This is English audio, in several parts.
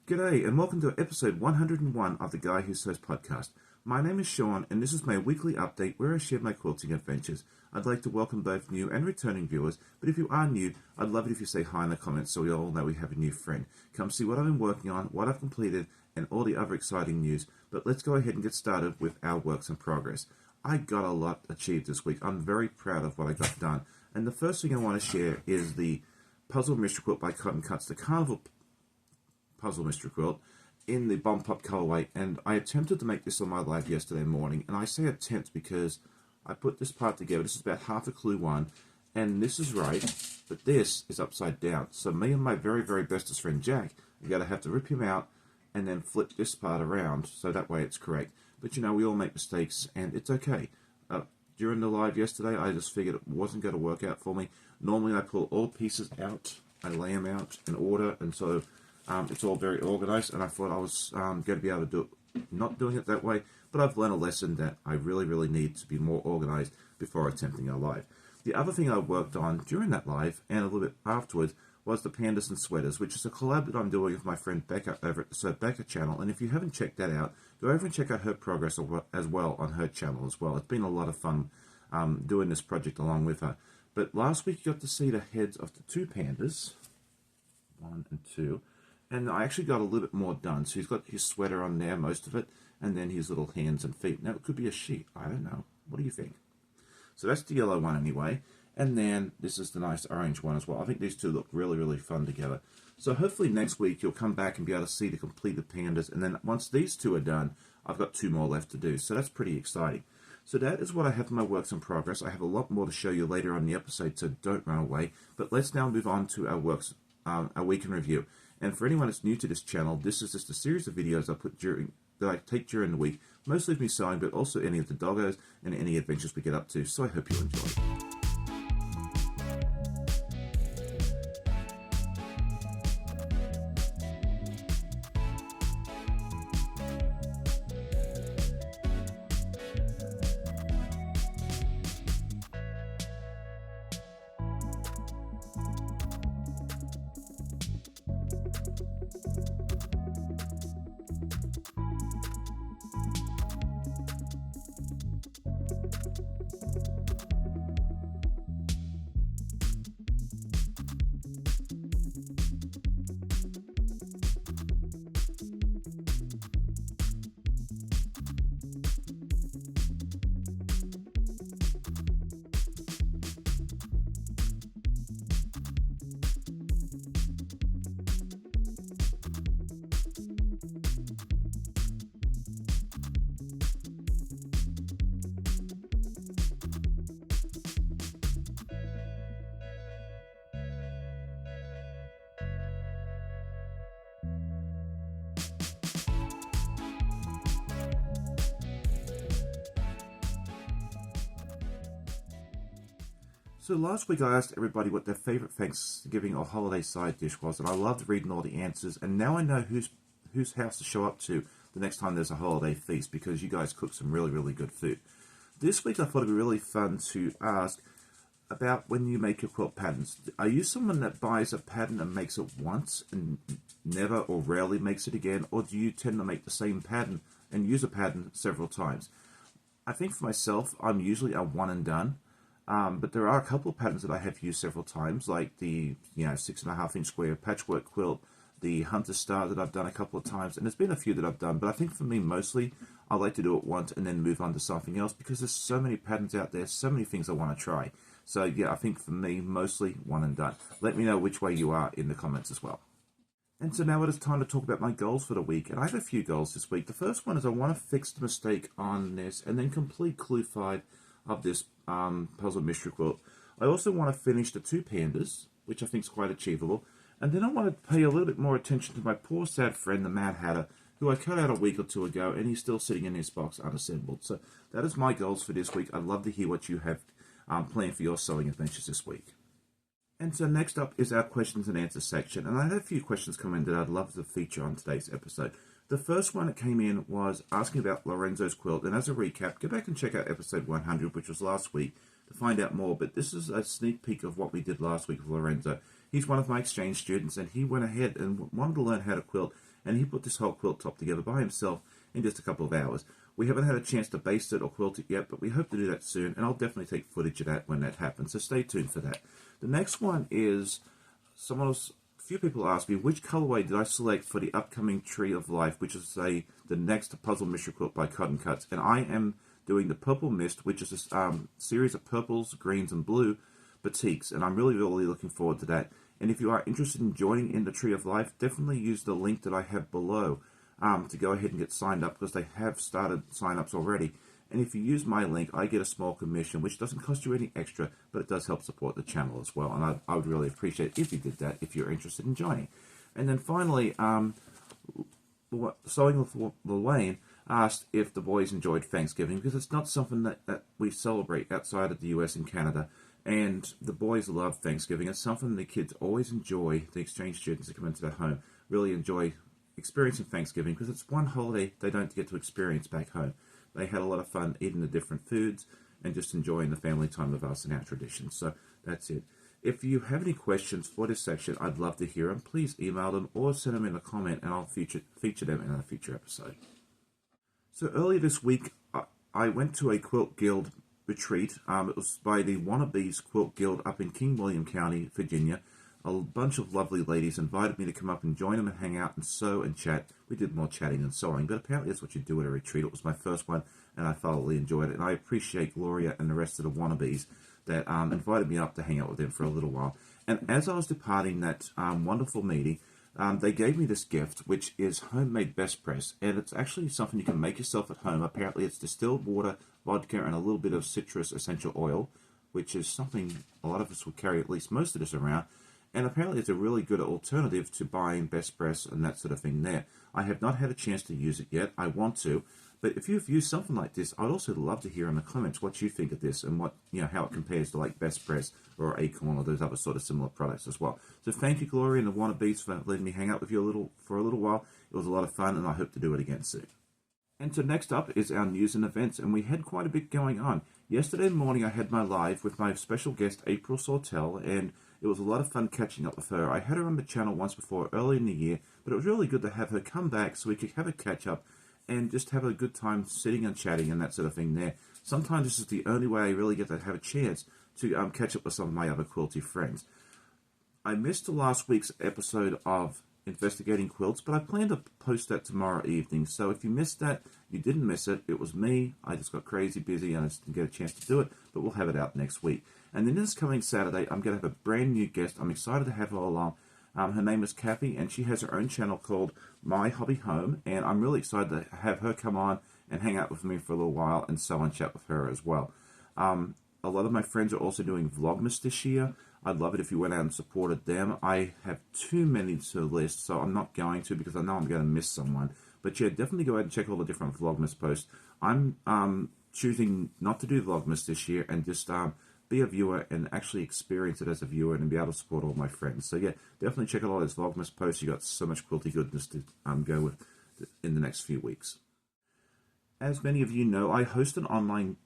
G'day and welcome to episode 101 of the Guy Who Sews podcast. My name is Sean and this is my weekly update where I share my quilting adventures. I'd like to welcome both new and returning viewers, but if you are new, I'd love it if you say hi in the comments so we all know we have a new friend. Come see what I've been working on, what I've completed, and all the other exciting news. But let's go ahead and get started with our works in progress. I got a lot achieved this week. I'm very proud of what I got done. And the first thing I want to share is the Puzzle Mystery Quilt by Cotton Cuts, the Carnival Puzzle Mystery Quilt in the Bomb Pop colorway, and I attempted to make this on my live yesterday morning, and I say attempt because I put this part together. This is about half a clue one, and this is right, but this is upside down. So me and my very bestest friend Jack are going to have to rip him out and then flip this part around so that way it's correct. But you know, we all make mistakes and it's okay. During the live yesterday, I just figured it wasn't going to work out for me. Normally I pull all pieces out, I lay them out in order, and so it's all very organized, and I thought I was going to be able to do it, not doing it that way, but I've learned a lesson that I really need to be more organized before attempting a live. The other thing I worked on during that live, and a little bit afterwards, was the Pandas and Sweaters, which is a collab that I'm doing with my friend Becca over at the Sew Becca channel, and if you haven't checked that out, go over and check out her progress as well on her channel as well. It's been a lot of fun doing this project along with her. But last week you got to see the heads of the two pandas, 1 and 2, and I actually got a little bit more done. So he's got his sweater on there, most of it, and then his little hands and feet. Now it could be a sheep, I don't know. What do you think? So that's the yellow one anyway. And then this is the nice orange one as well. I think these two look really fun together. So hopefully next week you'll come back and be able to see the completed pandas. And then once these two are done, I've got 2 more left to do. So that's pretty exciting. So that is what I have in my works in progress. I have a lot more to show you later on in the episode, so don't run away. But let's now move on to our works, our week in review. And for anyone that's new to this channel, this is just a series of videos that I take during the week, mostly of me sewing, but also any of the doggos and any adventures we get up to. So I hope you enjoy. So last week I asked everybody what their favourite Thanksgiving or holiday side dish was, and I loved reading all the answers, and now I know whose house to show up to the next time there's a holiday feast, because you guys cook some really good food. This week I thought it'd be really fun to ask about when you make your quilt patterns. Are you someone that buys a pattern and makes it once and never or rarely makes it again, or do you tend to make the same pattern and use a pattern several times? I think for myself, I'm usually a one and done. But there are a couple of patterns that I have used several times, like the 6.5 inch square patchwork quilt, the Hunter Star that I've done a couple of times, and there's been a few that I've done, but I think for me mostly I like to do it once and then move on to something else, because there's so many patterns out there, so many things I want to try. So yeah, I think for me mostly one and done. Let me know which way you are in the comments as well. And so now it is time to talk about my goals for the week, and I have a few goals this week. The first one is I want to fix the mistake on this and then complete clue 5 of this puzzle mystery quilt. I also want to finish the 2 pandas, which I think is quite achievable, and then I want to pay a little bit more attention to my poor sad friend the Mad Hatter, who I cut out a week or 2 ago, and he's still sitting in his box unassembled. So that is my goals for this week. I'd love to hear what you have planned for your sewing adventures this week. And so next up is our questions and answers section, and I had a few questions come in that I'd love to feature on today's episode. The first one that came in was asking about Lorenzo's quilt, and as a recap, go back and check out episode 100, which was last week, to find out more, but this is a sneak peek of what we did last week with Lorenzo. He's one of my exchange students, and he went ahead and wanted to learn how to quilt, and he put this whole quilt top together by himself in just a couple of hours. We haven't had a chance to baste it or quilt it yet, but we hope to do that soon, and I'll definitely take footage of that when that happens, so stay tuned for that. The next one is a few people asked me which colorway did I select for the upcoming Tree of Life, which is the next puzzle mystery quilt by Cotton Cuts, and I am doing the Purple Mist, which is a series of purples, greens, and blue batiks, and I'm really looking forward to that. And if you are interested in joining in the Tree of Life, definitely use the link that I have below to go ahead and get signed up, because they have started sign-ups already. And if you use my link, I get a small commission, which doesn't cost you any extra, but it does help support the channel as well. And I would really appreciate it if you did that, if you're interested in joining. And then finally, Sewing with Lorraine asked if the boys enjoyed Thanksgiving, because it's not something that we celebrate outside of the US and Canada. And the boys love Thanksgiving. It's something the kids always enjoy. The exchange students that come into their home really enjoy experiencing Thanksgiving, because it's one holiday they don't get to experience back home. They had a lot of fun eating the different foods and just enjoying the family time of us and our traditions. So that's it. If you have any questions for this section, I'd love to hear them. Please email them or send them in a comment, and I'll feature them in a future episode. So earlier this week, I went to a Quilt Guild retreat. It was by the Wannabes Quilt Guild up in King William County, Virginia. A bunch of lovely ladies invited me to come up and join them and hang out and sew and chat. We did more chatting than sewing, but apparently that's what you do at a retreat. It was my first one, and I thoroughly enjoyed it. And I appreciate Gloria and the rest of the Wannabes that invited me up to hang out with them for a little while. And as I was departing that wonderful meeting, they gave me this gift, which is homemade best press, and it's actually something you can make yourself at home. Apparently it's distilled water, vodka, and a little bit of citrus essential oil, which is something a lot of us would carry, at least most of us around. And apparently it's a really good alternative to buying best press and that sort of thing there. I have not had a chance to use it yet. I want to. But if you've used something like this, I'd also love to hear in the comments what you think of this, and what, how it compares to like Best Press or Acorn or those other sort of similar products as well. So thank you, Gloria and the Wannabes, for letting me hang out with you for a little while. It was a lot of fun, and I hope to do it again soon. And so next up is our news and events, and we had quite a bit going on. Yesterday morning I had my live with my special guest April Sortel, and it was a lot of fun catching up with her. I had her on the channel once before early in the year, but it was really good to have her come back so we could have a catch up and just have a good time sitting and chatting and that sort of thing there. Sometimes this is the only way I really get to have a chance to catch up with some of my other quilty friends. I missed last week's episode of Investigating Quilts, but I plan to post that tomorrow evening. So if you missed that, you didn't miss it. It was me. I just got crazy busy and I just didn't get a chance to do it, but we'll have it out next week. And then this coming Saturday, I'm going to have a brand new guest. I'm excited to have her along. Her name is Kathy, and she has her own channel called My Hobby Home, and I'm really excited to have her come on and hang out with me for a little while and sew and chat with her as well. A lot of my friends are also doing Vlogmas this year. I'd love it if you went out and supported them. I have too many to list, so I'm not going to, because I know I'm going to miss someone. But yeah, definitely go ahead and check all the different Vlogmas posts. I'm choosing not to do Vlogmas this year and just be a viewer and actually experience it as a viewer and be able to support all my friends. So yeah, definitely check out all those Vlogmas posts. You got so much quilty goodness to go with in the next few weeks. As many of you know, I host an online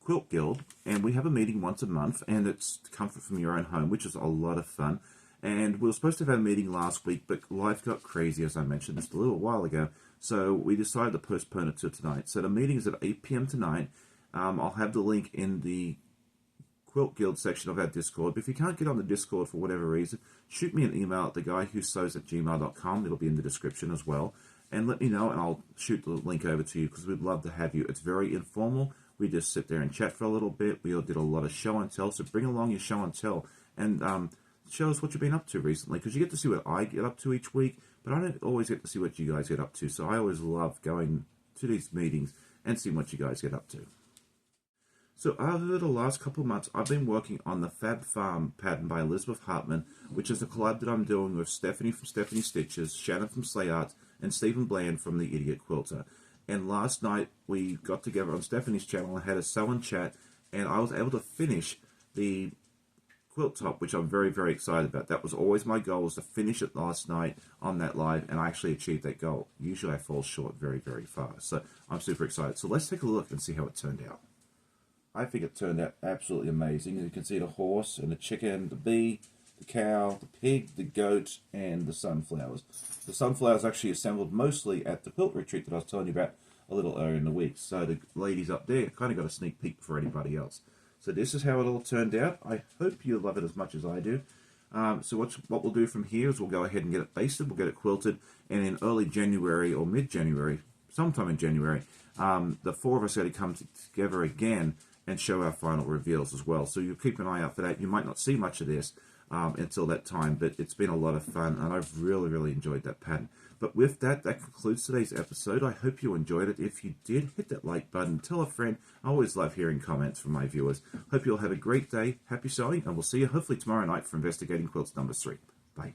Quilt Guild, and we have a meeting once a month, and it's comfort from your own home, which is a lot of fun. And we were supposed to have a meeting last week, but life got crazy, as I mentioned just a little while ago, so we decided to postpone it to tonight. So the meeting is at 8 p.m. tonight. I'll have the link in the Quilt Guild section of our Discord. But if you can't get on the Discord for whatever reason, shoot me an email at theguywhosews@gmail.com. It'll be in the description as well. And let me know, and I'll shoot the link over to you, because we'd love to have you. It's very informal. We just sit there and chat for a little bit. We all did a lot of show and tell, so bring along your show and tell, and show us what you've been up to recently, because you get to see what I get up to each week, but I don't always get to see what you guys get up to. So I always love going to these meetings and seeing what you guys get up to. So over the last couple of months, I've been working on the Fab Farm pattern by Elizabeth Hartman, which is a collab that I'm doing with Stephanie from Stephanie Stitches, Shannon from Slay Arts, and Stephen Bland from The Idiot Quilter. And last night, we got together on Stephanie's channel and had a sew and chat, and I was able to finish the quilt top, which I'm very, very excited about. That was always my goal, was to finish it last night on that live, and I actually achieved that goal. Usually I fall short very, very fast, so I'm super excited. So let's take a look and see how it turned out. I think it turned out absolutely amazing. You can see the horse and the chicken, the bee, the cow, the pig, the goat, and the sunflowers. The sunflowers actually assembled mostly at the quilt retreat that I was telling you about a little earlier in the week. So the ladies up there kind of got a sneak peek before anybody else. So this is how it all turned out. I hope you love it as much as I do. So what we'll do from here is we'll go ahead and get it basted, we'll get it quilted, and in early January or mid-January, sometime in January, the four of us are going to come together again and show our final reveals as well. So you keep an eye out for that. You might not see much of this until that time, but it's been a lot of fun, and I've really enjoyed that pattern. But with that, that concludes today's episode. I hope you enjoyed it. If you did, hit that like button, tell a friend. I always love hearing comments from my viewers. Hope you'll have a great day. Happy sewing, and we'll see you hopefully tomorrow night for Investigating Quilts number 3. Bye.